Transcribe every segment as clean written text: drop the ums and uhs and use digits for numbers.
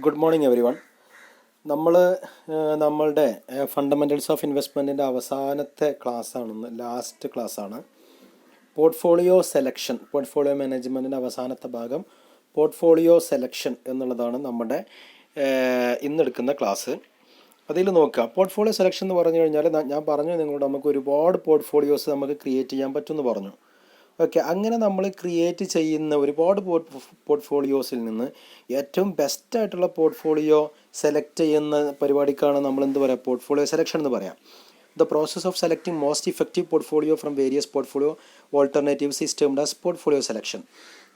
Good morning every one. നമ്മൾ നമ്മളുടെ fundamentals of ഇൻവെസ്റ്റ്മെൻറ്റിൻ്റെ അവസാനത്തെ ക്ലാസ്സാണെന്ന് ലാസ്റ്റ് ക്ലാസ്സാണ്. പോർട്ട്ഫോളിയോ സെലക്ഷൻ, പോർട്ട്ഫോളിയോ മാനേജ്മെൻറ്റിൻ്റെ അവസാനത്തെ ഭാഗം പോർട്ട്ഫോളിയോ സെലക്ഷൻ എന്നുള്ളതാണ് നമ്മുടെ ഇന്നെടുക്കുന്ന ക്ലാസ്. അതിൽ നോക്കുക, പോർട്ട്ഫോളിയോ സെലക്ഷൻ എന്ന് പറഞ്ഞു കഴിഞ്ഞാൽ ഞാൻ പറഞ്ഞു നിങ്ങളോട് നമുക്ക് ഒരുപാട് പോർട്ട്ഫോളിയോസ് നമുക്ക് ക്രിയേറ്റ് ചെയ്യാൻ പറ്റുമെന്ന് പറഞ്ഞു. ഓക്കെ, അങ്ങനെ നമ്മൾ ക്രിയേറ്റ് ചെയ്യുന്ന ഒരുപാട് പോർട്ട്ഫോളിയോസിൽ നിന്ന് ഏറ്റവും ബെസ്റ്റായിട്ടുള്ള പോർട്ട്ഫോളിയോ സെലക്ട് ചെയ്യുന്ന പരിപാടിക്കാണ് നമ്മൾ എന്ത് പറയുക, പോർട്ട്ഫോളിയോ സെലക്ഷൻ എന്ന് പറയാം. The process of selecting most effective portfolio from various portfolio alternatives is termed as portfolio selection.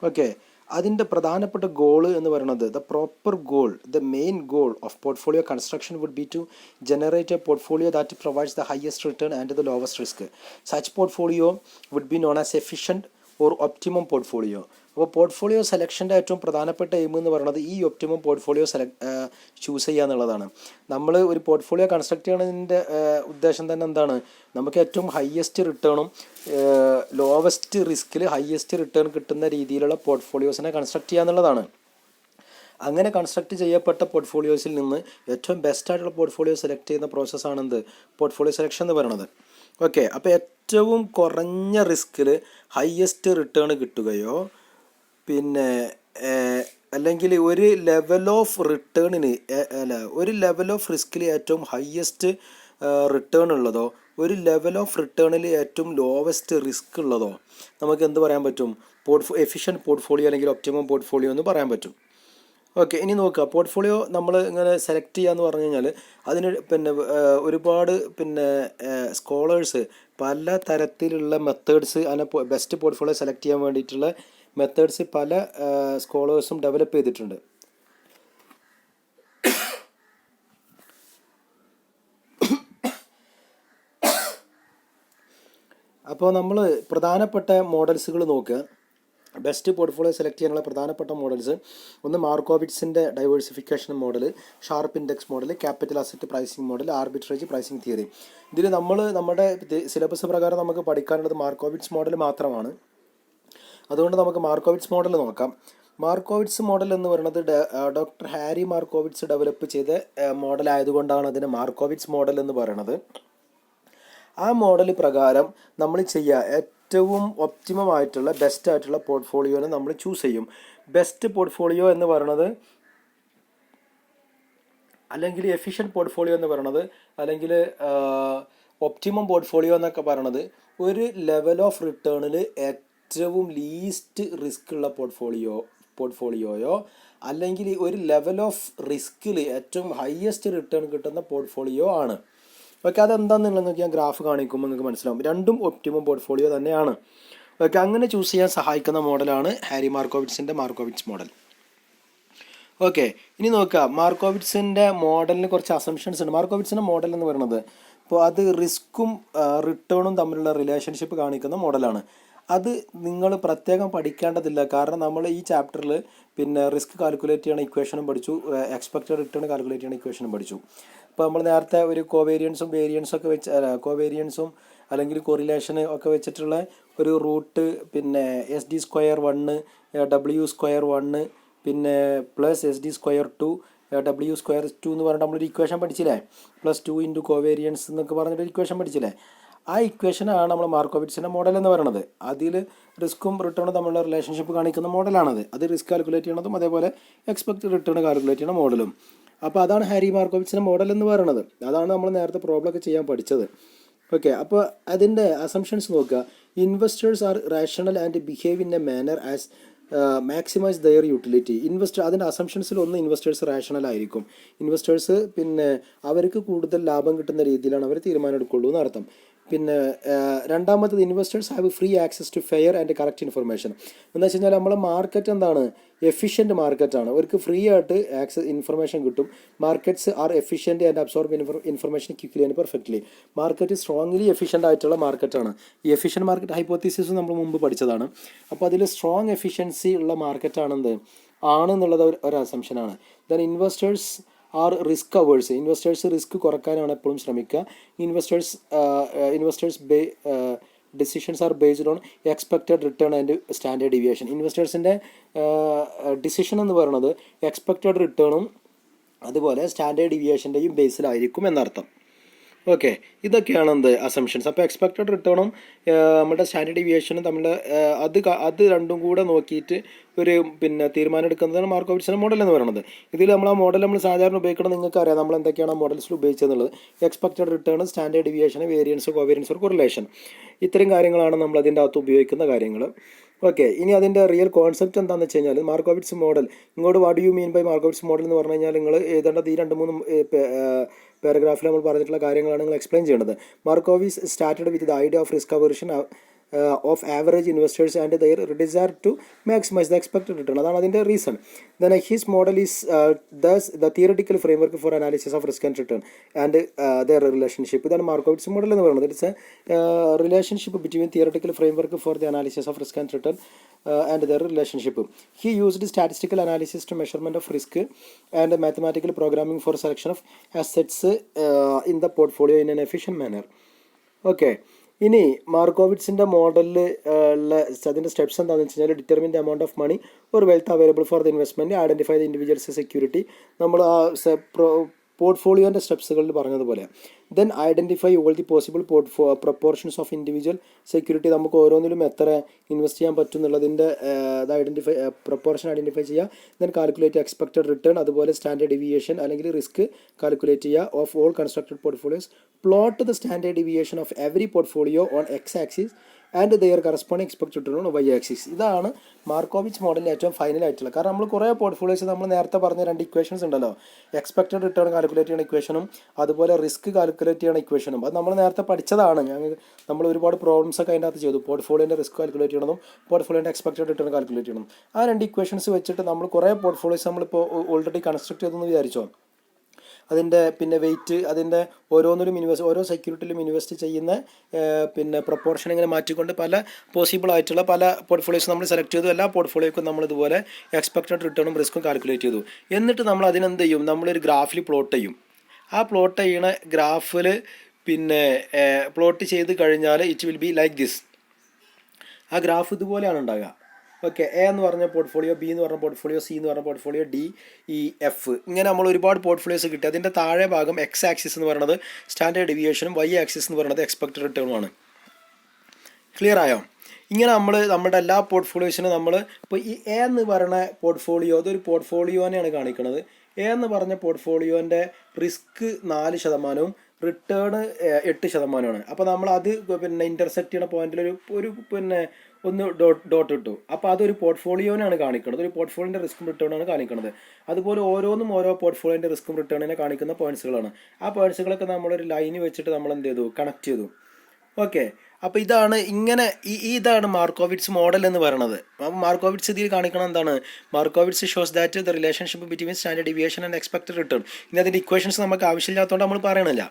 Okay, അതിൻ്റെ പ്രധാനപ്പെട്ട ഗോള് എന്ന് പറയുന്നത് the proper goal, the main goal of portfolio construction would be to generate a portfolio that provides the highest return and the lowest risk. Such portfolio would be known as efficient or optimum portfolio. അപ്പോൾ portfolio സെലക്ഷൻ്റെ ഏറ്റവും പ്രധാനപ്പെട്ട aim എന്ന് പറയുന്നത് ഈ optimum portfolio choose ചെയ്യുക എന്നുള്ളതാണ്. നമ്മൾ ഒരു പോർട്ട്ഫോളിയോ കൺസ്ട്രക്ട് ചെയ്യുന്നതിൻ്റെ ഉദ്ദേശം തന്നെ എന്താണ്, നമുക്ക് ഏറ്റവും ഹയസ്റ്റ് റിട്ടേണും ലോവസ്റ്റ് റിസ്കിൽ ഹയസ്റ്റ് റിട്ടേൺ കിട്ടുന്ന രീതിയിലുള്ള പോർട്ട്ഫോളിയോസിനെ കൺസ്ട്രക്ട് ചെയ്യുക എന്നുള്ളതാണ്. അങ്ങനെ കൺസ്ട്രക്ട് ചെയ്യപ്പെട്ട പോർട്ട്ഫോളിയോസിൽ നിന്ന് ഏറ്റവും ബെസ്റ്റായിട്ടുള്ള പോർട്ട്ഫോളിയോ സെലക്ട് ചെയ്യുന്ന പ്രോസസ്സാണെന്ത്, പോർട്ട്ഫോളിയോ സെലക്ഷൻ എന്ന് പറയുന്നത്. ഓക്കെ, അപ്പോൾ ഏറ്റവും കുറഞ്ഞ റിസ്കിൽ ഹയസ്റ്റ് റിട്ടേൺ കിട്ടുകയോ പിന്നെ അല്ലെങ്കിൽ ഒരു ലെവൽ ഓഫ് റിട്ടേണിന് ഒരു ലെവൽ ഓഫ് റിസ്കിൽ ഏറ്റവും ഹയസ്റ്റ് റിട്ടേൺ ഉള്ളതോ ഒരു ലെവൽ ഓഫ് റിട്ടേണിൽ ഏറ്റവും ലോവസ്റ്റ് റിസ്ക് ഉള്ളതോ നമുക്ക് എന്ത് പറയാൻ പറ്റും, എഫിഷ്യൻറ്റ് പോർട്ട്ഫോളിയോ അല്ലെങ്കിൽ ഒപ്റ്റിമം പോർട്ട്ഫോളിയോ എന്ന് പറയാൻ പറ്റും. ഓക്കെ, ഇനി നോക്കുക, പോർട്ട്ഫോളിയോ നമ്മൾ ഇങ്ങനെ സെലക്ട് ചെയ്യുക എന്ന് പറഞ്ഞു കഴിഞ്ഞാൽ അതിന് ഒരുപാട് സ്കോളേഴ്സ് പല തരത്തിലുള്ള മെത്തേഡ്സ് അതിനെ ബെസ്റ്റ് പോർട്ട്ഫോളിയോ സെലക്ട് ചെയ്യാൻ വേണ്ടിയിട്ടുള്ള മെത്തേഡ്സ് പല സ്കോളേഴ്സും ഡെവലപ്പ് ചെയ്തിട്ടുണ്ട്. അപ്പോൾ നമ്മൾ പ്രധാനപ്പെട്ട മോഡൽസുകൾ നോക്കുക. ബെസ്റ്റ് പോർട്ട്ഫോളിയോ സെലക്ട് ചെയ്യാനുള്ള പ്രധാനപ്പെട്ട മോഡൽസ് ഒന്ന് മാർക്കോവിറ്റ്സിൻ്റെ diversification model, Sharpe index model, capital asset pricing model, arbitrage pricing theory. ഇതിൽ നമ്മുടെ സിലബസ് പ്രകാരം നമുക്ക് പഠിക്കാനുള്ളത് മാർക്കോവിറ്റ്സ് മോഡൽ മാത്രമാണ്. അതുകൊണ്ട് നമുക്ക് മാർക്കോവിറ്റ്സ് മോഡൽ നോക്കാം. മാർക്കോവിറ്റ്സ് മോഡൽ എന്ന് പറയുന്നത് ഡോക്ടർ ഹാരി മാർക്കോവിറ്റ്സ് ഡെവലപ്പ് ചെയ്ത മോഡൽ ആയതുകൊണ്ടാണ് അതിന് മാർക്കോവിറ്റ്സ് മോഡൽ എന്ന് പറയുന്നത്. ആ മോഡൽ പ്രകാരം നമ്മൾ ചെയ്യുക ഏറ്റവും ഒപ്റ്റിമം ആയിട്ടുള്ള ബെസ്റ്റ് ആയിട്ടുള്ള പോർട്ട്ഫോളിയോനെ നമ്മൾ ചൂസ് ചെയ്യും. ബെസ്റ്റ് പോർട്ട്ഫോളിയോ എന്ന് പറയുന്നത് അല്ലെങ്കിൽ എഫിഷ്യൻറ്റ് പോർട്ട്ഫോളിയോ എന്ന് പറയുന്നത് അല്ലെങ്കിൽ ഒപ്റ്റിമം പോർട്ട്ഫോളിയോ എന്നൊക്കെ പറയുന്നത് ഒരു ലെവൽ ഓഫ് റിട്ടേണിൽ ഏറ്റവും ലീസ്റ്റ് റിസ്ക് ഉള്ള പോർട്ട്ഫോളിയോയോ അല്ലെങ്കിൽ ഒരു ലെവൽ ഓഫ് റിസ്കിൽ ഏറ്റവും ഹയസ്റ്റ് റിട്ടേൺ കിട്ടുന്ന പോർട്ട്ഫോളിയോ ആണ്. ഓക്കെ, അതെന്താണെന്നുള്ളത് ഞാൻ ഗ്രാഫ് കാണിക്കുമ്പോൾ നിങ്ങൾക്ക് മനസ്സിലാവും. രണ്ടും ഒപ്റ്റിമം പോർട്ട്ഫോളിയോ തന്നെയാണ്. ഓക്കെ, അങ്ങനെ ചൂസ് ചെയ്യാൻ സഹായിക്കുന്ന മോഡലാണ് ഹാരി മാർക്കോവിറ്റ്സിൻ്റെ മാർക്കോവിറ്റ്സ് മോഡൽ. ഓക്കെ, ഇനി നോക്കുക, മാർക്കോവിറ്റ്സിൻ്റെ മോഡലിന് കുറച്ച് അസംഷൻസ് ഉണ്ട്. മാർക്കോവിറ്റ്സിൻ്റെ മോഡൽ എന്ന് പറയുന്നത് ഇപ്പോൾ അത് റിസ്ക്കും റിട്ടേണും തമ്മിലുള്ള റിലേഷൻഷിപ്പ് കാണിക്കുന്ന മോഡലാണ്. അത് നിങ്ങൾ പ്രത്യേകം പഠിക്കേണ്ടതില്ല, കാരണം നമ്മൾ ഈ ചാപ്റ്ററിൽ റിസ്ക് കാൽക്കുലേറ്റ് ചെയ്യണ ഇക്വേഷനും പഠിച്ചു, എക്സ്പെക്റ്റഡ് റിട്ടേൺ കാൽക്കുലേറ്റ് ചെയ്യണ ഇക്വേഷനും പഠിച്ചു. ഇപ്പോൾ നമ്മൾ നേരത്തെ ഒരു കോവേരിയൻസും വേരിയൻസും ഒക്കെ കോവേരിയൻസും അല്ലെങ്കിൽ കൊറിലേഷൻ ഒക്കെ വെച്ചിട്ടുള്ള ഒരു root SD² 1 W² 1 plus SD² 2 W² 2 എന്ന് പറഞ്ഞിട്ട് നമ്മളൊരു ഇക്വേഷൻ പഠിച്ചില്ലേ, +2 × കോവേരിയൻസ് എന്നൊക്കെ പറഞ്ഞിട്ടൊരു ഇക്വേഷൻ പഠിച്ചില്ലേ. ആ ഇക്വേഷനാണ് നമ്മൾ മാർക്കോവിറ്റ്സിൻ്റെ മോഡൽ എന്ന് പറയുന്നത്. അതിൽ റിസ്ക്കും റിട്ടേണും തമ്മിലുള്ള റിലേഷൻഷിപ്പ് കാണിക്കുന്ന മോഡലാണത്. അത് റിസ്ക് കാൽക്കുലേറ്റ് ചെയ്യണതും അതേപോലെ എക്സ്പെക്റ്റഡ് റിട്ടേൺ കാൽക്കുലേറ്റ് ചെയ്യണ മോഡലും. അപ്പോൾ അതാണ് ഹാരി മാർക്കോവിറ്റ്സിൻ്റെ മോഡൽ എന്ന് പറയുന്നത്. അതാണ് നമ്മൾ നേരത്തെ പ്രോബ്ലം ഒക്കെ ചെയ്യാൻ പഠിച്ചത്. ഓക്കെ, അപ്പോൾ അതിൻ്റെ അസംഷൻസ് നോക്കുക. Investors are rational and behave in a manner as maximise their utility. അതിൻ്റെ അസംഷൻസിൽ ഒന്ന് ഇൻവെസ്റ്റേഴ്സ് റാഷണൽ ആയിരിക്കും. ഇൻവെസ്റ്റേഴ്സ് അവർക്ക് കൂടുതൽ ലാഭം കിട്ടുന്ന രീതിയിലാണ് അവർ തീരുമാനം എടുക്കുള്ളൂ എന്നർത്ഥം. രണ്ടാമത്തത് investors have free access to fair and correct information. എന്താ വെച്ച് കഴിഞ്ഞാൽ നമ്മളെ മാർക്കറ്റ് എന്താണ്, എഫിഷ്യൻറ്റ് മാർക്കറ്റാണ്. അവർക്ക് ഫ്രീ ആയിട്ട് ഇൻഫർമേഷൻ കിട്ടും. Markets R efficient and absorb information quickly and perfectly. Market strongly efficient ആയിട്ടുള്ള മാർക്കറ്റാണ്. ഈ എഫിഷ്യൻറ്റ് മാർക്കറ്റ് ഹൈപ്പോത്തീസിസ് നമ്മൾ മുമ്പ് പഠിച്ചതാണ്. അപ്പോൾ അതിൽ സ്ട്രോങ് എഫിഷ്യൻസി ഉള്ള മാർക്കറ്റാണെന്ത് ആണെന്നുള്ളത് ഒരു അസംഷനാണ്. Then investors are risk averse. Investors risk കുറക്കാനാണ് എപ്പോഴും ശ്രമിക്കുക. Investors decisions are based on expected return and standard deviation. ഇൻവെസ്റ്റേഴ്സിൻ്റെ ഡിസിഷൻ എന്ന് പറയുന്നത് എക്സ്പെക്റ്റഡ് റിട്ടേണും അതുപോലെ സ്റ്റാൻഡേർഡ് ഡീവിയേഷൻ്റെയും ബേസിലായിരിക്കും എന്നർത്ഥം. ഓക്കെ, ഇതൊക്കെയാണ് എന്ത് അസംഷൻസ്. അപ്പോൾ എക്സ്പെക്റ്റഡ് റിട്ടേണും നമ്മുടെ സ്റ്റാൻഡേർഡ് ഡീവിയേഷനും തമ്മിൽ അത് രണ്ടും കൂടെ നോക്കിയിട്ട് ഒരു തീരുമാനം എടുക്കുന്നതാണ് മാർക്കോവിറ്റ്സിൻ്റെ മോഡൽ എന്ന് പറയുന്നത്. ഇതിൽ നമ്മൾ ആ മോഡൽ നമ്മൾ സാധാരണ ഉപയോഗിക്കണം, നിങ്ങൾക്ക് അറിയാം നമ്മൾ എന്തൊക്കെയാണ് ആ മോഡൽസിൽ ഉപയോഗിച്ചതെന്നുള്ളത്. Expected return, standard deviation, variance, covariance, ഒരു കൊറിലേഷൻ, ഇത്രയും കാര്യങ്ങളാണ് നമ്മൾ അതിൻ്റെ അകത്ത് ഉപയോഗിക്കുന്ന കാര്യങ്ങൾ. ഓക്കെ, ഇനി അതിൻ്റെ റിയൽ കോൺസെപ്റ്റ് എന്താണെന്ന് വെച്ച് കഴിഞ്ഞാൽ മാർക്കോവിറ്റ്സ് മോഡൽ, ഇങ്ങോട്ട് what you mean by Markowitz model എന്ന് പറഞ്ഞു കഴിഞ്ഞാൽ നിങ്ങൾ എഴുതേണ്ടത് ഈ 2-3 പാരഗ്രാഫിൽ നമ്മൾ പറഞ്ഞിട്ടുള്ള കാര്യങ്ങളാണ് നിങ്ങൾ എക്സ്പ്ലെയിൻ ചെയ്യേണ്ടത്. Markowitz started with the idea of risk aversion of average investors and their desire to maximize the expected return. അതാണ് അതിൻ്റെ reason. Then his model is thus the theoretical framework for analysis of risk and return and their relationship. ഇതാണ് മാർക്കോവിറ്റ്സ് model എന്ന് പറയുന്നത്. It's A relationship between theoretical framework for the analysis of risk and return and their relationship. He used statistical analysis to measurement of risk and mathematical programming for selection of assets in the portfolio in an efficient manner. Okay. ഇനി മാർക്കോവിറ്റ്സിൻ്റെ മോഡലിൽ ഉള്ള അതിൻ്റെ steps എന്താണെന്ന് വെച്ച് കഴിഞ്ഞാൽ determine the amount of money or wealth available for the investment, identify the individuals security, നമ്മൾ ആ പോർട്ട്ഫോളിയോൻ്റെ സ്റ്റെപ്സുകളിൽ പറഞ്ഞതുപോലെ. Then identify all the possible proportions of individual security, നമുക്ക് ഓരോന്നിലും എത്ര ഇൻവെസ്റ്റ് ചെയ്യാൻ പറ്റും എന്നുള്ളതിൻ്റെ പ്രൊപ്പോർഷൻ ഐഡൻറ്റിഫൈ ചെയ്യുക. ദെൻ കാൽക്കുലേറ്റ് എക്സ്പെക്റ്റഡ് റിട്ടേൺ, അതുപോലെ സ്റ്റാൻഡേർഡ് ഡീവിയേഷൻ അല്ലെങ്കിൽ റിസ്ക് കാൽക്കുലേറ്റ് ചെയ്യുക of all constructed portfolios. Plot the standard deviation of every portfolio on X axis and there corresponding expected return on Y axis. ഇതാണ് Markowitz മോഡലിൽ ഏറ്റവും final ആയിട്ടുള്ളത്. കാരണം നമ്മൾ കുറേ പോർട്ട്ഫോളിയോസ് നമ്മൾ നേരത്തെ പറഞ്ഞ 2 ഇക്വേഷൻസ് ഉണ്ടല്ലോ, എക്സ്പെക്റ്റഡ് റിട്ടേൺ കാൽക്കുലേറ്റ് ചെയ്യുന്ന ഇക്വേഷനും അതുപോലെ റിസ്ക് കാൽക്കുലേറ്റ് ചെയ്യുന്ന ഇക്വേഷനും. അത് നമ്മൾ നേരത്തെ പഠിച്ചതാണ്. നമ്മൾ ഒരുപാട് പ്രോബ്ലംസ് ഒക്കെ അതിൻ്റെ അകത്ത് ചെയ്തു. പോർട്ട്ഫോളിയോൻ്റെ റിസ്ക് കാൽക്കുലേറ്റ് ചെയ്യണതും പോർട്ട്ഫോളിയോൻ്റെ എക്സ്പെക്റ്റഡ് റിട്ടേൺ കാൽക്കുലേറ്റ് ചെയ്യണം. ആ 2 ഇക്വേഷൻസ് വെച്ചിട്ട് നമ്മൾ കുറേ പോർട്ട്ഫോളിയോസ് നമ്മളിപ്പോൾ ഓൾറെഡി കൺസ്ട്രക്ട് ചെയ്തെന്ന് വിചാരിച്ചോ. അതിൻ്റെ വെയിറ്റ്, അതിൻ്റെ ഓരോന്നിലും ഓരോ സെക്യൂരിറ്റിയിലും ഇൻവെസ്റ്റ് ചെയ്യുന്ന പ്രൊപ്പോർഷൻ ഇങ്ങനെ മാറ്റിക്കൊണ്ട് പല പോസിബിൾ ആയിട്ടുള്ള പല പോർട്ട്ഫോളിയോസ് നമ്മൾ സെലക്ട് ചെയ്തു. എല്ലാ പോർട്ട്ഫോളിയോക്കും നമ്മൾ ഇതുപോലെ എക്സ്പെക്റ്റഡ് റിട്ടേണും റിസ്ക്കും കാൽക്കുലേറ്റ് ചെയ്തു. എന്നിട്ട് നമ്മൾ അതിനെന്ത് ചെയ്യും, നമ്മളൊരു ഗ്രാഫിൽ പ്ലോട്ട് ചെയ്യും. ആ പ്ലോട്ട് ചെയ്യണ ഗ്രാഫിൽ പ്ലോട്ട് ചെയ്ത് കഴിഞ്ഞാൽ it will be like this. ആ ഗ്രാഫ് ഇതുപോലെയാണ് ഉണ്ടാകുക. ഓക്കെ, എ എന്ന് പറഞ്ഞ പോർട്ട്ഫോളിയോ, ബി എന്ന് പറഞ്ഞ പോർട്ട്ഫോളിയോ, സി എന്ന് പറഞ്ഞ പോർട്ട്ഫോളിയോ, ഡി, ഇ, എഫ്, ഇങ്ങനെ നമ്മൾ ഒരുപാട് പോർട്ട്ഫോളിയോസ് കിട്ടി. അതിൻ്റെ താഴെ ഭാഗം എക്സ് ആക്സിസ് എന്ന് പറയുന്നത് സ്റ്റാൻഡേർഡ് ഡീവിയേഷനും വൈ ആക്സിസ് എന്ന് പറയുന്നത് എക്സ്പെക്റ്റഡ് റിട്ടേണുമാണ്. ക്ലിയർ ആയോ? ഇങ്ങനെ നമ്മുടെ എല്ലാ പോർട്ട്ഫോളിയോസിനും നമ്മൾ ഇപ്പോൾ ഈ എ എന്ന് പറയുന്ന പോർട്ട്ഫോളിയോ, അതൊരു പോർട്ട്ഫോളിയോനെയാണ് കാണിക്കുന്നത്. എ എന്ന് പറഞ്ഞ പോർട്ട്ഫോളിയോൻ്റെ റിസ്ക് 4%, റിട്ടേൺ 8%. അപ്പോൾ നമ്മൾ അത് ഇൻ്റർസെക്റ്റ് ചെയ്യുന്ന പോയിന്റിൽ ഒരു ഒന്ന് ഡോട്ട് ഇട്ടു. അപ്പോൾ അതൊരു പോർട്ട്ഫോളിയോനാണ് കാണിക്കുന്നത്, ഒരു പോർട്ട്ഫോളിയോൻ്റെ റിസ്ക്കും റിട്ടേണാണ് കാണിക്കുന്നത്. അതുപോലെ ഓരോന്നും ഓരോ പോർട്ട്ഫോളിയോൻ്റെ റിസ്ക്കും റിട്ടേണിനെ കാണിക്കുന്ന പോയിന്റ്സുകളാണ്. ആ പോയിന്റ്സുകളൊക്കെ നമ്മളൊരു ലൈന് വെച്ചിട്ട് നമ്മൾ എന്ത് ചെയ്തു, കണക്ട് ചെയ്തു. ഓക്കെ, അപ്പോൾ ഇതാണ് മാർക്കോവിറ്റ്സ് മോഡൽ എന്ന് പറയുന്നത്. അപ്പോൾ മാർക്കോവിറ്റ്സ് ഇതിൽ കാണിക്കണം എന്താണ്, Markowitz shows that the relationship between standard deviation and expected return. ഇനി അതിൻ്റെ ഇക്വേഷൻസ് നമുക്ക് ആവശ്യമില്ലാത്തതുകൊണ്ട് നമ്മൾ പറയണില്ല.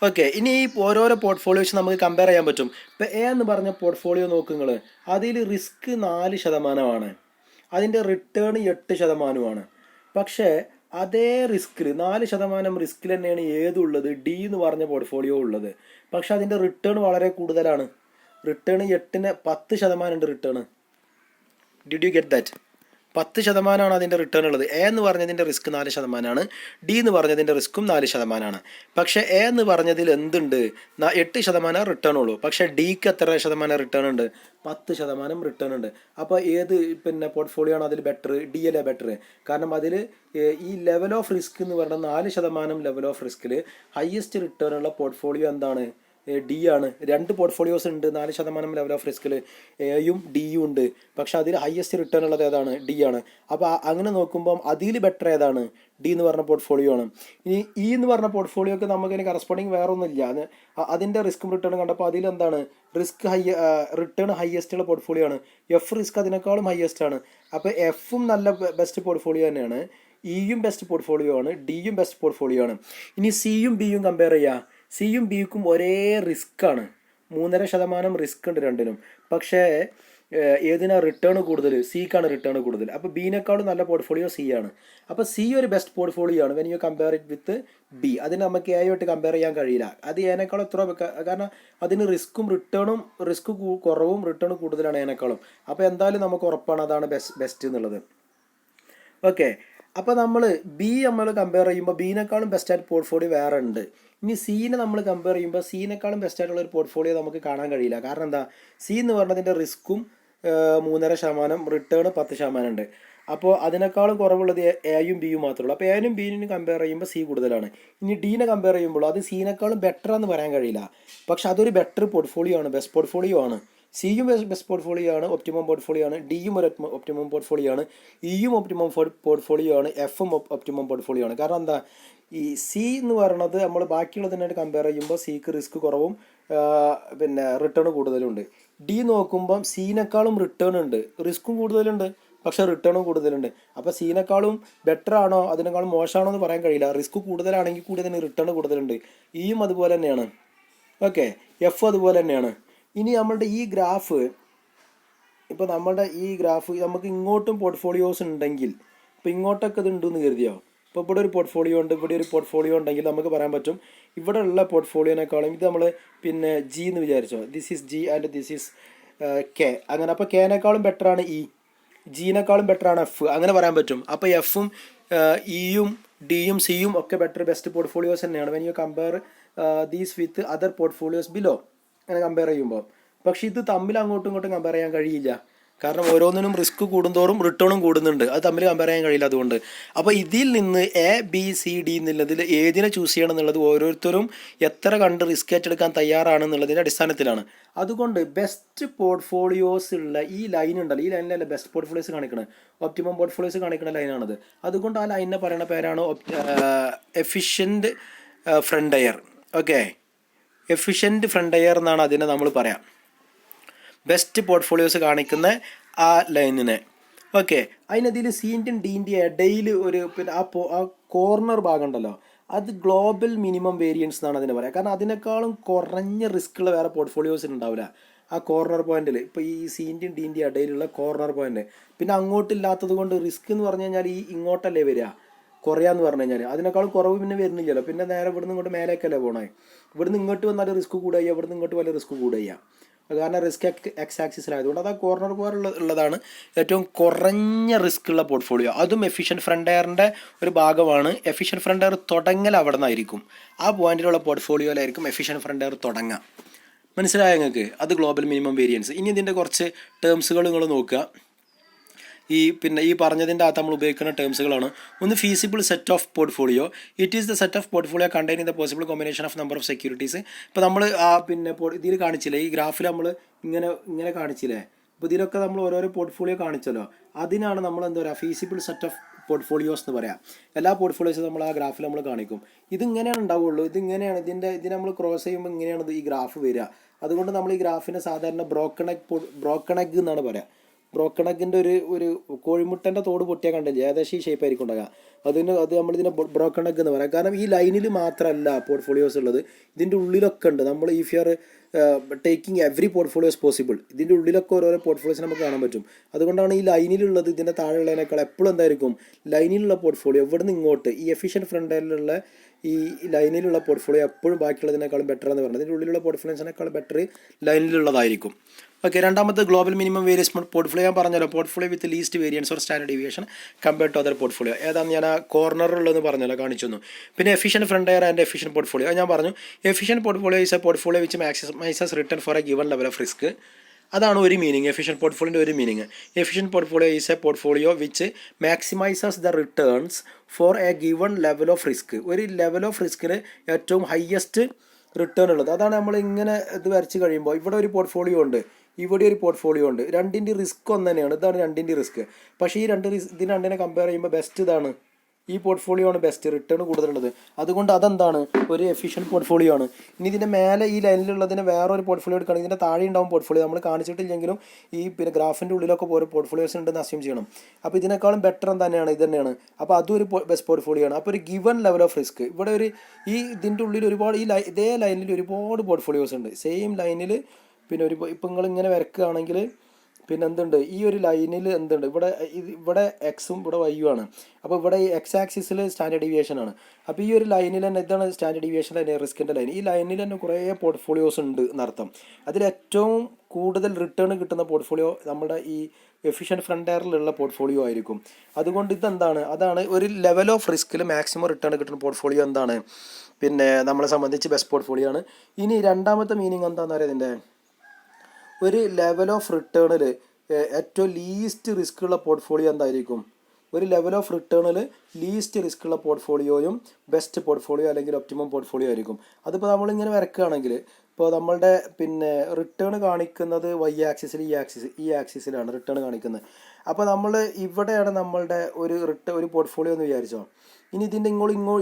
ഓക്കെ, ഇനി ഈ ഓരോരോ പോർട്ട്ഫോളിയോസ് നമുക്ക് കമ്പയർ ചെയ്യാൻ പറ്റും. ഇപ്പോൾ എ എന്ന് പറഞ്ഞ പോർട്ട്ഫോളിയോ നോക്കുങ്ങൾ, അതിൽ റിസ്ക് 4%, അതിൻ്റെ റിട്ടേൺ 8%. പക്ഷേ അതേ റിസ്കിൽ 4% റിസ്കിൽ തന്നെയാണ് ഏതുള്ളത്, ഡി എന്ന് പറഞ്ഞ പോർട്ട്ഫോളിയോ ഉള്ളത്. പക്ഷെ അതിൻ്റെ റിട്ടേൺ വളരെ കൂടുതലാണ്. റിട്ടേൺ 10% ഉണ്ട് return. Did you get that? 10% അതിൻ്റെ റിട്ടേൺ ഉള്ളത്. എ എന്ന് പറഞ്ഞതിൻ്റെ റിസ്ക് 4%, ഡി എന്ന് പറഞ്ഞതിൻ്റെ റിസ്ക്കും 4%. പക്ഷേ എ എന്ന് പറഞ്ഞതിൽ എന്തുണ്ട്, 8% റിട്ടേൺ ഉള്ളൂ. പക്ഷേ ഡിക്ക് എത്ര ശതമാനം റിട്ടേൺ ഉണ്ട്, 10% റിട്ടേൺ ഉണ്ട്. അപ്പോൾ ഏത് പോർട്ട്ഫോളിയോ ആണ് അതിൽ ബെറ്റർ? ഡി അല്ലേ ബെറ്റർ? കാരണം അതിൽ ഈ ലെവൽ ഓഫ് റിസ്ക് എന്ന് പറഞ്ഞാൽ 4% ലെവൽ ഓഫ് റിസ്കിൽ ഹയസ്റ്റ് റിട്ടേൺ ഉള്ള പോർട്ട്ഫോളിയോ എന്താണ്, ഡി ആണ്. 2 പോർട്ട്ഫോളിയോസ് ഉണ്ട് 4% ലെവൽ ഓഫ് റിസ്കിൽ, എയും ഡിയും ഉണ്ട്. പക്ഷെ അതിൽ ഹയസ്റ്റ് റിട്ടേൺ ഉള്ളത് ഏതാണ്, ഡി ആണ്. അപ്പോൾ അങ്ങനെ നോക്കുമ്പം അതിൽ ബെറ്റർ ഏതാണ്, ഡി എന്ന് പറഞ്ഞ പോർട്ട്ഫോളിയോ ആണ്. ഇനി ഇ എന്ന് പറഞ്ഞ പോർട്ട്ഫോളിയോക്ക് നമുക്കിനി കറസ്പോണ്ടിങ് വേറെ ഒന്നുമില്ല. അതിൻ്റെ റിസ്ക്കും റിട്ടേണും കണ്ടപ്പോൾ അതിലെന്താണ് റിട്ടേൺ ഹയസ്റ്റ് ഉള്ള പോർട്ട്ഫോളിയോ ആണ്. എഫ് റിസ്ക് അതിനേക്കാളും ഹയസ്റ്റ് ആണ്. അപ്പോൾ എഫും നല്ല ബെസ്റ്റ് പോർട്ട്ഫോളിയോ തന്നെയാണ്, ഇയും ബെസ്റ്റ് പോർട്ട്ഫോളിയോ ആണ്, ഡിയും ബെസ്റ്റ് പോർട്ട്ഫോളിയോ ആണ്. ഇനി സിയും ബിയും കമ്പയർ ചെയ്യുക. സിയും ബിക്കും ഒരേ റിസ്ക്കാണ്, 3.5% റിസ്ക് ഉണ്ട് രണ്ടിനും. പക്ഷേ ഏതിനാ റിട്ടേൺ കൂടുതൽ, സിക്കാണ് റിട്ടേൺ കൂടുതൽ. അപ്പോൾ ബിനേക്കാളും നല്ല പോർട്ട്ഫോളിയോ സി ആണ്. അപ്പോൾ സി ഒരു ബെസ്റ്റ് പോർട്ട്ഫോളിയോ ആണ് when you compare it with B. അതിന് നമുക്ക് എ ആയിട്ട് കമ്പയർ ചെയ്യാൻ കഴിയില്ല. അത് എനേക്കാളും എത്ര, കാരണം അതിന് റിസ്ക് കുറവും റിട്ടേൺ കൂടുതലാണ് എനേക്കാളും. അപ്പോൾ എന്തായാലും നമുക്ക് ഉറപ്പാണ് അതാണ് ബെസ്റ്റ് എന്നുള്ളത്. ഓക്കെ, അപ്പോൾ നമ്മൾ കമ്പയർ ചെയ്യുമ്പോൾ ബീനേക്കാളും ബെസ്റ്റായിട്ട് പോർട്ട്ഫോളിയോ വേറെ ഉണ്ട്. ഇനി സീനെ നമ്മൾ കമ്പയർ ചെയ്യുമ്പോൾ സീനേക്കാളും ബെസ്റ്റായിട്ടുള്ള ഒരു പോർട്ട്ഫോളിയോ നമുക്ക് കാണാൻ കഴിയില്ല. കാരണം എന്താ, സി എന്ന് പറഞ്ഞതിൻ്റെ റിസ്ക്കും 3.5%, റിട്ടേൺ 10% ഉണ്ട്. അപ്പോൾ അതിനേക്കാളും കുറവുള്ളത് എയും ബിയും മാത്രമേ ഉള്ളൂ. അപ്പോൾ എനും ബിയും കമ്പയർ ചെയ്യുമ്പോൾ സി കൂടുതലാണ്. ഇനി ഡീനെ കമ്പയർ ചെയ്യുമ്പോൾ അത് സീനേക്കാളും ബെറ്റർ എന്ന് പറയാൻ കഴിയില്ല. പക്ഷെ അതൊരു ബെറ്റർ പോർട്ട്ഫോളിയോ ആണ്, ബെസ്റ്റ് പോർട്ട്ഫോളിയോ ആണ്. സിയും ബെസ്റ്റ് പോർട്ട്ഫോളിയോ ആണ്, ഒപ്റ്റിമം പോർട്ട്ഫോളിയോ ആണ്. ഡിയും ഒരു ഒപ്റ്റിമം പോർട്ട്ഫോളിയോ ആണ്. ഇയും ഒപ്റ്റിമം പോർട്ട്ഫോളിയോ ആണ്. എഫും ഒപ്റ്റിമം പോർട്ട്ഫോളിയോ ആണ്. കാരണം എന്താ, ഈ സി എന്ന് പറയുന്നത് നമ്മൾ ബാക്കിയുള്ളതിനായിട്ട് കമ്പയർ ചെയ്യുമ്പോൾ സിക്ക് റിസ്ക് കുറവും പിന്നെ റിട്ടേൺ കൂടുതലുണ്ട്. ഡി നോക്കുമ്പം സീനേക്കാളും റിട്ടേൺ ഉണ്ട്, റിസ്ക്കും കൂടുതലുണ്ട് പക്ഷെ റിട്ടേണും കൂടുതലുണ്ട്. അപ്പോൾ സീനേക്കാളും ബെറ്റർ ആണോ അതിനേക്കാളും മോശമാണോ എന്ന് പറയാൻ കഴിയില്ല. റിസ്ക് കൂടുതലാണെങ്കിൽ കൂടി അതിന് റിട്ടേൺ കൂടുതലുണ്ട്. ഇയും അതുപോലെ തന്നെയാണ്. ഓക്കെ, എഫ് അതുപോലെ തന്നെയാണ്. ഇനി നമ്മളുടെ ഈ ഗ്രാഫ്, ഇപ്പോൾ നമ്മളുടെ ഈ ഗ്രാഫ് നമുക്ക് ഇങ്ങോട്ടും പോർട്ട്ഫോളിയോസ് ഉണ്ടെങ്കിൽ, ഇപ്പോൾ ഇങ്ങോട്ടൊക്കെ ഇത് ഉണ്ടെന്ന് കരുതിയോ, ഇപ്പോൾ ഇവിടെ ഒരു പോർട്ട്ഫോളിയോ ഉണ്ട്, ഇവിടെ ഒരു പോർട്ട്ഫോളിയോ ഉണ്ടെങ്കിൽ നമുക്ക് പറയാൻ പറ്റും ഇവിടെ ഉള്ള പോർട്ട്ഫോളിയോനേക്കാളും ഇത് നമ്മൾ പിന്നെ ജി എന്ന് വിചാരിച്ചോ, this is G and this is K, അങ്ങനെ. അപ്പോൾ കെനേക്കാളും ബെറ്ററാണ് ഇ, ജിനേക്കാളും ബെറ്ററാണ് എഫ്, അങ്ങനെ പറയാൻ പറ്റും. അപ്പോൾ എഫും ഇയും ഡിയും സിയും ഒക്കെ ബെസ്റ്റ് പോർട്ട്ഫോളിയോസ് തന്നെയാണ് when you compare these with other portfolios below, അങ്ങനെ കമ്പയർ ചെയ്യുമ്പോൾ. പക്ഷെ ഇത് തമ്മിൽ അങ്ങോട്ടും ഇങ്ങോട്ടും കമ്പയർ ചെയ്യാൻ കഴിയില്ല. കാരണം ഓരോന്നിനും റിസ്ക് കൂടുന്തോറും റിട്ടേണും കൂടുന്നുണ്ട്, അത് തമ്മിൽ കമ്പയർ ചെയ്യാൻ കഴിയില്ല. അതുകൊണ്ട് അപ്പോൾ ഇതിൽ നിന്ന് എ ബി സി ഡി എന്നുള്ളതിൽ ഏതിനെ ചൂസ് ചെയ്യണം എന്നുള്ളത് ഓരോരുത്തരും എത്ര കണ്ട് റിസ്ക് ഏറ്റെടുക്കാൻ തയ്യാറാണെന്നുള്ളതിൻ്റെ അടിസ്ഥാനത്തിലാണ്. അതുകൊണ്ട് ബെസ്റ്റ് പോർട്ട്ഫോളിയോസ് ഉള്ള ഈ ലൈൻ ഉണ്ടല്ലോ, ഈ ലൈനിലല്ല ബെസ്റ്റ് പോർട്ട്ഫോളിയോസ് കാണിക്കുന്നത്, ഒപ്റ്റിമം പോർട്ട്ഫോളിയോസ് കാണിക്കുന്ന ലൈനാണത്. അതുകൊണ്ട് ആ ലൈനിനെ പറയുന്ന പേരാണ് എഫിഷ്യൻറ്റ് ഫ്രണ്ടയർ. ഓക്കെ, എഫിഷ്യൻറ്റ് ഫ്രണ്ടയർ എന്നാണ് അതിനെ നമ്മൾ പറയാം, ബെസ്റ്റ് പോർട്ട്ഫോളിയോസ് കാണിക്കുന്ന ആ ലൈനിനെ. ഓക്കെ, അതിനതിൽ സീൻ്റെയും ഡീൻ്റെ ഇടയിൽ ഒരു പിന്നെ ആ കോർണർ ഭാഗം ഉണ്ടല്ലോ, അത് ഗ്ലോബൽ മിനിമം വേരിയൻസ് എന്നാണ് അതിനെ പറയുക. കാരണം അതിനേക്കാളും കുറഞ്ഞ റിസ്ക് ഉള്ള വേറെ പോർട്ട്ഫോളിയോസിന് ഉണ്ടാവില്ല ആ കോർണർ പോയിന്റിൽ. ഇപ്പോൾ ഈ സീൻ്റെയും ഡീൻ്റെ ഇടയിലുള്ള കോർണർ പോയിന്റ്, പിന്നെ അങ്ങോട്ടില്ലാത്തത് കൊണ്ട് റിസ്ക് എന്ന് പറഞ്ഞു കഴിഞ്ഞാൽ ഈ ഇങ്ങോട്ടല്ലേ വരിക, കുറയാന്ന് പറഞ്ഞു കഴിഞ്ഞാൽ അതിനേക്കാളും കുറവ് പിന്നെ വരുന്നില്ലല്ലോ. പിന്നെ നേരെ ഇവിടുന്ന് ഇങ്ങോട്ട് മേലേക്കല്ലേ പോകണേ, ഇവിടുന്ന് ഇങ്ങോട്ട് വന്നാൽ റിസ്ക് കൂടുക, ഇവിടുന്ന് ഇങ്ങോട്ട് വലിയ റിസ്ക് കൂടുക. കാരണം റിസ്ക് എക്സ് ആക്സിസിലായതുകൊണ്ട് അത് ആ കോർണർ ഉള്ളതാണ് ഏറ്റവും കുറഞ്ഞ റിസ്ക് ഉള്ള പോർട്ട്ഫോളിയോ. അതും എഫിഷ്യൻറ്റ് ഫ്രണ്ടയറിൻ്റെ ഒരു ഭാഗമാണ്. എഫിഷ്യൻറ്റ് ഫ്രണ്ടയർ തുടങ്ങൽ അവിടെ നിന്നായിരിക്കും, ആ പോയിന്റിലുള്ള പോർട്ട്ഫോളിയോയിലായിരിക്കും എഫിഷ്യൻറ്റ് ഫ്രണ്ടയർ തുടങ്ങുക. മനസ്സിലായ നിങ്ങൾക്ക്? അത് ഗ്ലോബൽ മിനിമം വേരിയൻസ്. ഇനി ഇതിൻ്റെ കുറച്ച് ടേംസുകൾ നിങ്ങൾ നോക്കുക. ഈ പറഞ്ഞതിൻ്റെ അകത്ത് നമ്മൾ ഉപയോഗിക്കുന്ന ടേംസുകളാണ്. ഒന്ന്, feasible set of portfolio. It is the set of portfolio containing the possible combination of number of securities. ഇപ്പോൾ നമ്മൾ ഇതിൽ കാണിച്ചില്ലേ, ഈ ഗ്രാഫിൽ നമ്മൾ ഇങ്ങനെ കാണിച്ചില്ലേ, ഇപ്പോൾ ഇതിലൊക്കെ നമ്മൾ ഓരോരോ പോർട്ട്ഫോളിയോ കാണിച്ചല്ലോ, അതിനാണ് നമ്മൾ എന്താ പറയുക, ഫീസിബിൾ സെറ്റ് ഓഫ് പോർട്ട്ഫോളിയോസ് എന്ന് പറയാം. എല്ലാ പോർട്ട്ഫോളിയോസും നമ്മൾ ആ ഗ്രാഫിൽ നമ്മൾ കാണിക്കും. ഇതിങ്ങനെയാണ് ഉണ്ടാവുള്ളൂ, ഇതിങ്ങനെയാണ് ഇതിനെ നമ്മൾ ക്രോസ് ചെയ്യുമ്പോൾ ഇങ്ങനെയാണ് ഈ ഗ്രാഫ് വരിക. അതുകൊണ്ട് നമ്മൾ ഈ ഗ്രാഫിനെ സാധാരണ ബ്രോക്കൺ എഗ് എന്നാണ് പറയുക. ബ്രോക്കൺ എഗ്ഗിൻ്റെ ഒരു കോഴിമുട്ടൻ്റെ തോട് പൊട്ടിയാൽ കണ്ടില്ലേ, ഏകദേശം ഈ ഷേപ്പ് ആയിരിക്കും ഉണ്ടാകുക. അത് നമ്മളിതിനെ ബ്രോക്കൺ എഗ് എന്ന് പറയാം. കാരണം ഈ ലൈനിൽ മാത്രമല്ല പോർട്ട്ഫോളിയോസ് ഉള്ളത്, ഇതിൻ്റെ ഉള്ളിലൊക്കെ ഉണ്ട്. നമ്മൾ if you are taking every portfolios possible, ഇതിൻ്റെ ഉള്ളിലൊക്കെ ഓരോരോ പോർട്ട്ഫോളിയോസ് നമുക്ക് കാണാൻ പറ്റും. അതുകൊണ്ടാണ് ഈ ലൈനിലുള്ളത് ഇതിൻ്റെ താഴെയുള്ളതിനേക്കാൾ എപ്പോഴും എന്തായിരിക്കും, ലൈനിലുള്ള പോർട്ട്ഫോളിയോ ഇവിടെ നിന്ന് ഇങ്ങോട്ട് ഈ എഫിഷ്യൻറ്റ് ഫ്രണ്ടിലുള്ള ഈ ലൈനിലുള്ള പോർട്ട്ഫോളിയോ എപ്പോഴും ബാക്കിയുള്ളതിനേക്കാളും ബെറ്റർ എന്ന് പറയുന്നത്. ഇതിൻ്റെ ഉള്ളിലുള്ള പോർട്ട്ഫോളിയോസിനേക്കാളും ബെറ്റർ ലൈനിലുള്ളതായിരിക്കും. ഓക്കെ, രണ്ടാമത്തെ ഗ്ലോബൽ മിനിമം വേരിയൻസ് പോർട്ട്ഫോളിയോ. ഞാൻ പറഞ്ഞല്ലോ, portfolio with least variance or standard deviation compared to other portfolio. ഏതാണ് ഞാൻ ആ കോർണറുള്ളതെന്ന് പറഞ്ഞല്ലോ, കാണിച്ചു. പിന്നെ efficient frontier and efficient portfolio. ഞാൻ പറഞ്ഞു efficient portfolio is a portfolio which maximises return for a given level of risk. അതാണ് ഒരു മീനിങ്, എഫിഷ്യൻറ്റ് പോർട്ട്ഫോളിയോൻ്റെ ഒരു meaning. Efficient portfolio is a portfolio which maximises the returns four a given level of risk. ഒരു level of റിസ്കിന് ഏറ്റവും highest return ഉള്ളത്. അതാണ് നമ്മൾ ഇങ്ങനെ ഇത് വരച്ച് കഴിയുമ്പോൾ ഇവിടെ ഒരു പോർട്ട്ഫോളിയോ ഉണ്ട്, ഇവിടെ ഒരു പോർട്ട്ഫോളിയോ ഉണ്ട്, രണ്ടിൻ്റെ റിസ്ക് ഒന്ന് തന്നെയാണ്. ഇതാണ് രണ്ടിൻ്റെ റിസ്ക്. പക്ഷേ ഈ ഇതിന് രണ്ടിനെ കമ്പയർ ചെയ്യുമ്പോൾ ബെസ്റ്റ് ഇതാണ്, ഈ പോർട്ട്ഫോളിയോ ആണ് ബെസ്റ്റ്, റിട്ടേൺ കൂടുതലുള്ളത്. അതുകൊണ്ട് അതെന്താണ്, ഒരു എഫിഷ്യൻറ്റ് പോർട്ട്ഫോളിയോ ആണ്. ഇനി ഇതിൻ്റെ മേലെ ഈ ലൈനിലുള്ളതിന് വേറൊരു പോർട്ട്ഫോളിയോ എടുക്കുകയാണെങ്കിൽ ഇതിൻ്റെ താഴെ ഉണ്ടാവും പോർട്ട്ഫോളിയോ. നമ്മൾ കാണിച്ചിട്ടില്ലെങ്കിലും ഈ ഗ്രാഫിൻ്റെ ഉള്ളിലൊക്കെ ഓരോ പോർട്ട്ഫോളിയോസ് ഉണ്ടെന്ന് അസ്യൂം ചെയ്യണം. അപ്പോൾ ഇതിനേക്കാളും ബെറ്റർ തന്നെയാണ് ഇത് തന്നെയാണ്. അപ്പോൾ അതും ഒരു ബെസ്റ്റ് പോർട്ട്ഫോളിയോ ആണ്. അപ്പോൾ ഒരു ഗിവൺ ലെവൽ ഓഫ് റിസ്ക് ഇവിടെ ഇതിൻ്റെ ഉള്ളിൽ ഒരുപാട് ഇതേ ലൈനിൽ ഒരുപാട് പോർട്ട്ഫോളിയോസ് ഉണ്ട്, സെയിം ലൈനിൽ. പിന്നെ ഇപ്പം നിങ്ങൾ ഇങ്ങനെ വരക്കുകയാണെങ്കിൽ പിന്നെ എന്തുണ്ട്, ഈ ഒരു ലൈനിൽ എന്തുണ്ട്, ഇവിടെ എക്സും ഇവിടെ വൈയും ആണ്. അപ്പോൾ ഇവിടെ ഈ എക്സ് ആക്സിസിൽ സ്റ്റാൻഡേർഡ് ഡീവിയേഷൻ ആണ്. അപ്പോൾ ഈ ഒരു ലൈനിൽ തന്നെ ഇതാണ് സ്റ്റാൻഡേർഡ് ഡീവിയേഷൻ തന്നെ റിസ്കിൻ്റെ ലൈൻ. ഈ ലൈനിൽ തന്നെ കുറേ പോർട്ട്ഫോളിയോസ് ഉണ്ട് എന്നർത്ഥം. അതിൽ ഏറ്റവും കൂടുതൽ റിട്ടേൺ കിട്ടുന്ന പോർട്ട്ഫോളിയോ നമ്മുടെ ഈ എഫിഷ്യൻറ്റ് ഫ്രണ്ട് എയറിലുള്ള പോർട്ട്ഫോളിയോ ആയിരിക്കും. അതുകൊണ്ട് ഇതെന്താണ്, അതാണ് ഒരു ലെവൽ ഓഫ് റിസ്കിൽ മാക്സിമം റിട്ടേൺ കിട്ടുന്ന പോർട്ട്ഫോളിയോ എന്താണ്, പിന്നെ നമ്മളെ സംബന്ധിച്ച് ബെസ്റ്റ് പോർട്ട്ഫോളിയോ ആണ്. ഇനി രണ്ടാമത്തെ മീനിങ് എന്താണെന്ന് അറിയാം, ഇതിൻ്റെ ഒരു ലെവൽ ഓഫ് റിട്ടേണിൽ ഏറ്റവും ലീസ്റ്റ് റിസ്ക് ഉള്ള പോർട്ട്ഫോളിയോ എന്തായിരിക്കും, ഒരു ലെവൽ ഓഫ് റിട്ടേണിൽ ലീസ്റ്റ് റിസ്ക് ഉള്ള പോർട്ട്ഫോളിയോയും ബെസ്റ്റ് പോർട്ട്ഫോളിയോ അല്ലെങ്കിൽ ഒപ്റ്റിമം പോർട്ട്ഫോളിയോ ആയിരിക്കും. അതിപ്പോൾ നമ്മളിങ്ങനെ വരക്കുകയാണെങ്കിൽ ഇപ്പോൾ നമ്മളുടെ പിന്നെ റിട്ടേൺ കാണിക്കുന്നത് വൈ ആക്സിസിൽ ഈ ആക്സിസിലാണ് റിട്ടേൺ കാണിക്കുന്നത്. അപ്പോൾ നമ്മൾ ഇവിടെയാണ് നമ്മളുടെ ഒരു പോർട്ട്ഫോളിയോ എന്ന് വിചാരിച്ചോ. ഇനി ഇതിൻ്റെ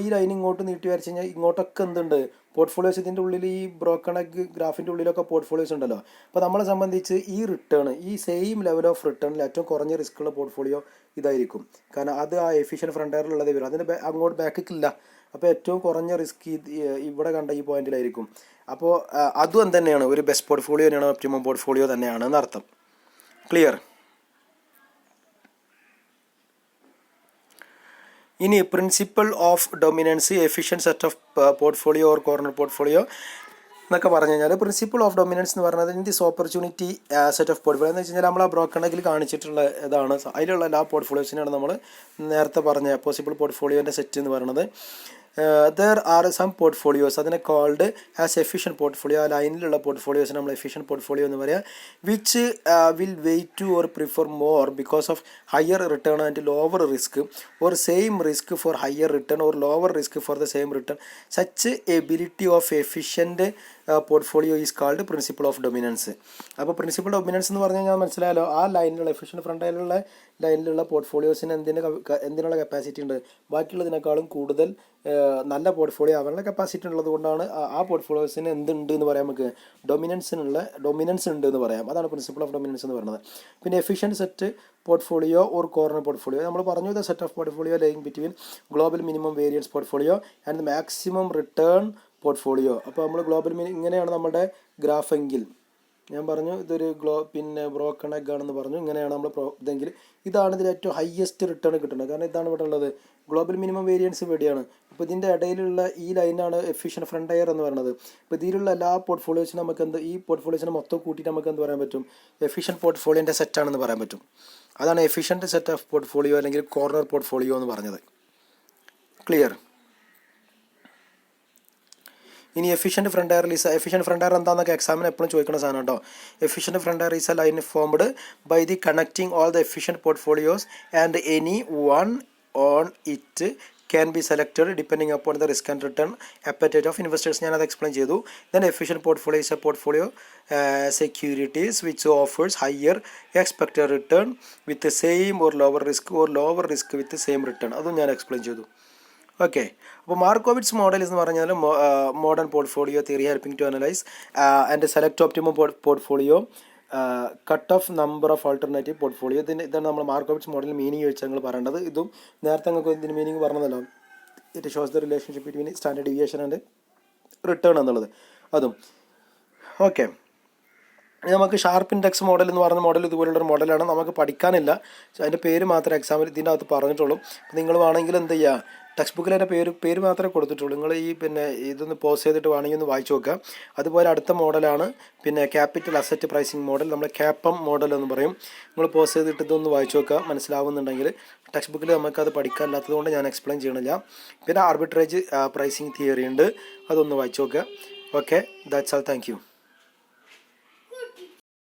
ഈ ലൈൻ ഇങ്ങോട്ട് നീട്ടി വരച്ച് കഴിഞ്ഞാൽ ഇങ്ങോട്ടൊക്കെ എന്തുണ്ട് പോർട്ട്ഫോളിയോസ്, ഇതിൻ്റെ ഉള്ളിൽ ഈ ബ്രോക്കൺ എഗ് ഗ്രാഫിൻ്റെ ഉള്ളിലൊക്കെ പോർട്ട്ഫോളിയോസ് ഉണ്ടല്ലോ. അപ്പോൾ നമ്മളെ സംബന്ധിച്ച് ഈ റിട്ടേൺ, ഈ സെയിം ലെവൽ ഓഫ് റിട്ടേണിൽ ഏറ്റവും കുറഞ്ഞ റിസ്ക് ഉള്ള പോർട്ട്ഫോളിയോ ഇതായിരിക്കും. കാരണം അത് ആ എഫിഷ്യൻറ്റ് ഫ്രണ്ട് എയറിലുള്ളതേ വരും, അതിന് അങ്ങോട്ട് ബാക്കിക്കില്ല. അപ്പോൾ ഏറ്റവും കുറഞ്ഞ റിസ്ക് ഇവിടെ കണ്ട ഈ പോയിന്റിലായിരിക്കും. അപ്പോൾ അതും തന്നെയാണ് ഒരു ബെസ്റ്റ് പോർട്ട്ഫോളിയോ തന്നെയാണ്, ഒപ്റ്റിമം പോർട്ട്ഫോളിയോ തന്നെയാണ് എന്നർത്ഥം. ക്ലിയർ? ഇനി principle of dominance, efficient set of portfolio or corner portfolio എന്നൊക്കെ പറഞ്ഞു കഴിഞ്ഞാൽ, പ്രിൻസിപ്പിൾ ഓഫ് ഡൊമിനൻസ് എന്ന് പറയുന്നത് in this opportunity set of portfolio എന്ന് വെച്ച് കഴിഞ്ഞാൽ നമ്മൾ ആ ബ്രോക്കണക്കിൽ കാണിച്ചിട്ടുള്ള ഇതാണ്. അതിലുള്ള എല്ലാ പോർട്ട്ഫോളിയോസിനാണ് നമ്മൾ നേരത്തെ പറഞ്ഞ പോസിബിൾ പോർട്ട്ഫോളിയോൻ്റെ സെറ്റ് എന്ന് പറയുന്നത്. ദർ ആർ സം പോർട്ട്ഫോളിയോസ്, അതിനെ കോൾഡ് ആസ് എഫിഷ്യൻറ്റ് പോർട്ട്ഫോളിയോ. ആ ലൈനിലുള്ള പോർട്ട്ഫോളിയോസ് നമ്മൾ എഫിഷ്യൻറ്റ് പോർട്ട്ഫോളിയോ എന്ന് പറയാം. Which will wait to or prefer more because of higher return and lower risk, or same risk for higher return or lower risk for the same return. Such ability of efficient portfolio is called principle of dominance. അപ്പോൾ principle dominance എന്ന് പറഞ്ഞു കഴിഞ്ഞാൽ മനസ്സിലായല്ലോ, ആ ലൈനിലുള്ള efficient front ലൈനിലുള്ള പോർട്ട്ഫോളിയോസിന് എന്തിനുള്ള capacity ഉണ്ട്, ബാക്കിയുള്ളതിനേക്കാളും കൂടുതൽ നല്ല പോർട്ട്ഫോളിയോ ആവാനുള്ള കപ്പാസിറ്റി ഉള്ളത് കൊണ്ടാണ് ആ പോർട്ട്ഫോളിയോസിന് എന്തുണ്ട് എന്ന് പറയാം, നമുക്ക് ഡൊമിനൻസ് ഉണ്ട് എന്ന് പറയാം. അതാണ് പ്രിൻസിപ്പിൾ ഓഫ് ഡൊമിനൻസ് എന്ന് പറയുന്നത്. പിന്നെ efficient set portfolio or corner portfolio നമ്മൾ പറഞ്ഞു, the set of portfolio lying between global minimum variance portfolio and maximum return portfolio. അപ്പോൾ നമ്മൾ ഗ്ലോബൽ ഇങ്ങനെയാണ് നമ്മുടെ ഗ്രാഫെങ്കിൽ, ഞാൻ പറഞ്ഞു ഇതൊരു പിന്നെ ബ്രോക്കൺ എഗ് ആണെന്ന് പറഞ്ഞു, ഇങ്ങനെയാണ് നമ്മൾ ഇതെങ്കിൽ ഇതാണ് ഇതിൽ ഏറ്റവും ഹയസ്റ്റ് റിട്ടേൺ കിട്ടുന്നത്. കാരണം ഇതാണ് ഇവിടെ ഉള്ളത്, ഗ്ലോബൽ മിനിമം വേരിയൻസ് ഇവിടെയാണ്. അപ്പോൾ ഇതിൻ്റെ ഇടയിലുള്ള ഈ ലൈനാണ് എഫിഷ്യൻറ്റ് ഫ്രണ്ട് എയർ എന്ന് പറയുന്നത്. അപ്പോൾ ഇതിലുള്ള എല്ലാ പോർട്ട്ഫോളിയോസിനും നമുക്ക് ഈ പോർട്ട്ഫോളിയോസിനെ മൊത്തം കൂട്ടിയിട്ട് നമുക്ക് പറയാൻ പറ്റും, എഫിഷ്യൻറ്റ് പോർട്ട്ഫോളിയോൻ്റെ സെറ്റാണെന്ന് പറയാൻ പറ്റും. അതാണ് എഫിഷ്യൻറ്റ് സെറ്റ് ഓഫ് പോർട്ട്ഫോളിയോ അല്ലെങ്കിൽ കോർണർ പോർട്ട്ഫോളിയോ എന്ന് പറഞ്ഞത്. ക്ലിയർ? ഇനി എഫിഷ്യൻറ്റ് ഫ്രണ്ട് എയർ എന്താണെന്നൊക്കെ എക്സാമിന് എപ്പോഴും ചോദിക്കുന്ന സാധനം കേട്ടോ. Efficient frontier is a line formed by the connecting all the efficient portfolios and any one on it can be selected depending upon the risk and return appetite of investors. ഞാനത് explain ചെയ്തു. Then efficient portfolio is a portfolio securities which offers higher expected return with same or lower risk with same return. അതും ഞാൻ explain ചെയ്തു. Okay, അപ്പോൾ മാർക്കോവിറ്റ്സ് model എന്ന് പറഞ്ഞാൽ modern portfolio theory helping to analyse and select optimum portfolio, cut off number of alternative portfolio. ഇതാണ് നമ്മൾ മാർക്കോവിറ്റ്സ് model meaning ചോദിച്ചാൽ ഞങ്ങൾ പറയേണ്ടത്. ഇതും നേരത്തെ നിങ്ങൾക്ക് ഇതിന് മീനിങ് പറഞ്ഞതല്ലോ, it shows the relationship between standard deviation and return എന്നുള്ളത്. അതും ഓക്കെ. നമുക്ക് ഷാർപ്പ് ഇൻഡെക്സ് മോഡൽ എന്ന് പറയുന്ന മോഡൽ ഇതുപോലുള്ളൊരു മോഡലാണ്, നമുക്ക് പഠിക്കാനില്ല, അതിൻ്റെ പേര് മാത്രമേ എക്സാമിൽ ഇതിൻ്റെ അകത്ത് പറഞ്ഞിട്ടുള്ളൂ. അപ്പോൾ നിങ്ങൾ വേണമെങ്കിൽ എന്ത് ചെയ്യുക, ടെക്സ്റ്റ് ബുക്കിൽ അതിൻ്റെ പേര് മാത്രമേ കൊടുത്തിട്ടുള്ളൂ. നിങ്ങൾ പിന്നെ ഇതൊന്ന് പോസ് ചെയ്തിട്ട് വേണമെങ്കിൽ ഒന്ന് വായിച്ചു നോക്കുക. അതുപോലെ അടുത്ത മോഡലാണ് പിന്നെ ക്യാപിറ്റൽ അസറ്റ് പ്രൈസിങ് മോഡൽ, നമ്മൾ ക്യാപ്പം മോഡൽ എന്ന് പറയും. നിങ്ങൾ പോസ് ചെയ്തിട്ട് ഇതൊന്ന് വായിച്ചു നോക്കുക, മനസ്സിലാവുന്നുണ്ടെങ്കിൽ. ടെക്സ്റ്റ് ബുക്കിൽ നമുക്കത് പഠിക്കാനില്ലാത്തത് കൊണ്ട് ഞാൻ എക്സ്പ്ലെയിൻ ചെയ്യണില്ല. പിന്നെ ആർബിട്രേജ് പ്രൈസിങ് തിയറി ഉണ്ട്, അതൊന്ന് വായിച്ചു നോക്കുക. Okay, that's all. Thank you.